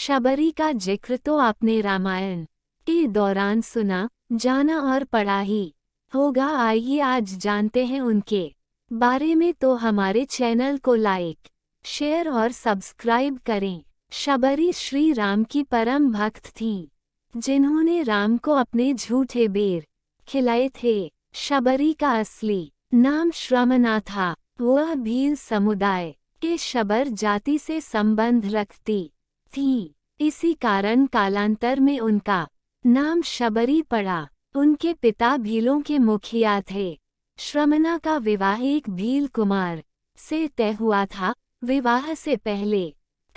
शबरी का जिक्र तो आपने रामायण के दौरान सुना, जाना और पढ़ा ही होगा। आइए आज जानते हैं उनके बारे में। तो हमारे चैनल को लाइक, शेयर और सब्सक्राइब करें। शबरी श्री राम की परम भक्त थीं, जिन्होंने राम को अपने झूठे बेर खिलाए थे। शबरी का असली नाम श्रमना था। वह भील समुदाय के शबर जाति से संबंध रखती थी। इसी कारण कालांतर में उनका नाम शबरी पड़ा। उनके पिता भीलों के मुखिया थे। श्रमना का विवाह एक भील कुमार से तय हुआ था। विवाह से पहले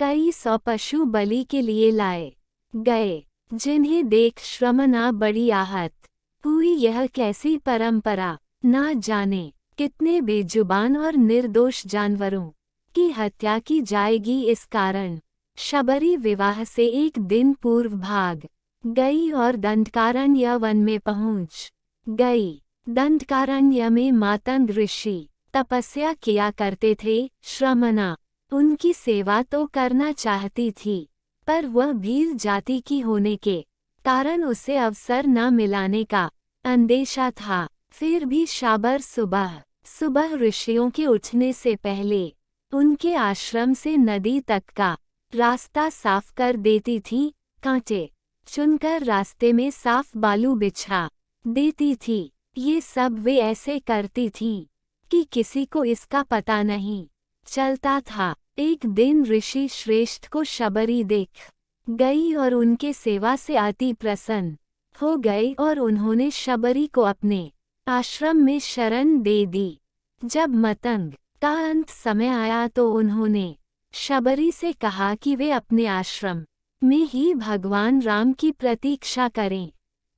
कई 100 पशु बलि के लिए लाए गए, जिन्हें देख श्रमना बड़ी आहत हुई। यह कैसी परंपरा, ना जाने कितने बेजुबान और निर्दोष जानवरों की हत्या की जाएगी। इस कारण शबरी विवाह से एक दिन पूर्व भाग गई और दंडकारण्य वन में पहुंच गई। दंडकारण्य में मातंग ऋषि तपस्या किया करते थे। श्रमना उनकी सेवा तो करना चाहती थी, पर वह भील जाति की होने के कारण उसे अवसर न मिलाने का अंदेशा था। फिर भी शाबर सुबह सुबह ऋषियों के उठने से पहले उनके आश्रम से नदी तक का रास्ता साफ कर देती थी। कांटे चुनकर रास्ते में साफ बालू बिछा देती थी। ये सब वे ऐसे करती थीं कि किसी को इसका पता नहीं चलता था। एक दिन ऋषि श्रेष्ठ को शबरी देख गई और उनके सेवा से अति प्रसन्न हो गए और उन्होंने शबरी को अपने आश्रम में शरण दे दी। जब मतंग का अंत समय आया तो उन्होंने शबरी से कहा कि वे अपने आश्रम में ही भगवान राम की प्रतीक्षा करें।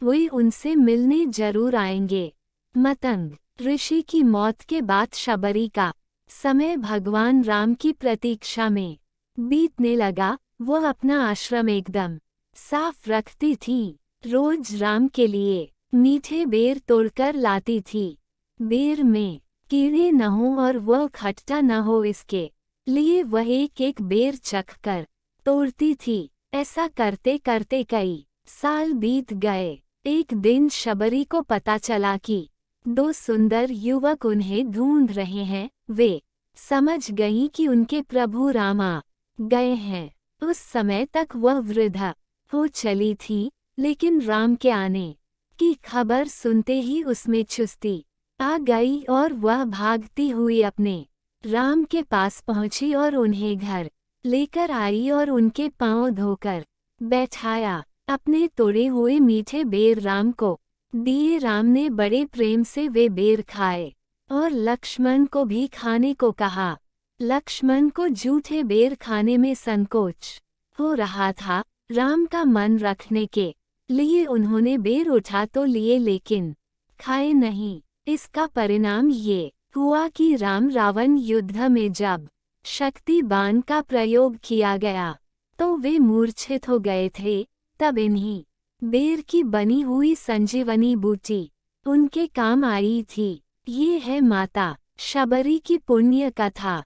वे उनसे मिलने जरूर आएंगे। मतंग ऋषि की मौत के बाद शबरी का समय भगवान राम की प्रतीक्षा में बीतने लगा। वह अपना आश्रम एकदम साफ रखती थी। रोज राम के लिए मीठे बेर तोड़कर लाती थी। बेर में कीड़े न हो और वह खट्टा न हो, इसके लिए वह एक एक बेर चख कर तोड़ती थी। ऐसा करते करते कई साल बीत गए। एक दिन शबरी को पता चला कि 2 सुंदर युवक उन्हें ढूंढ रहे हैं। वे समझ गईं कि उनके प्रभु राम आ गए हैं। उस समय तक वह वृद्ध हो चली थी, लेकिन राम के आने की खबर सुनते ही उसमें चुस्ती आ गई और वह भागती हुई अपने राम के पास पहुंची और उन्हें घर लेकर आई और उनके पांव धोकर बैठाया। अपने तोड़े हुए मीठे बेर राम को दिए। राम ने बड़े प्रेम से वे बेर खाए और लक्ष्मण को भी खाने को कहा। लक्ष्मण को जूठे बेर खाने में संकोच हो रहा था। राम का मन रखने के लिए उन्होंने बेर उठा तो लिए, लेकिन खाए नहीं। इसका परिणाम ये हुआ कि राम रावण युद्ध में जब शक्ति बाण का प्रयोग किया गया तो वे मूर्छित हो गए थे। तब इन्हीं बेर की बनी हुई संजीवनी बूटी उनके काम आई थी। ये है माता शबरी की पुण्य कथा।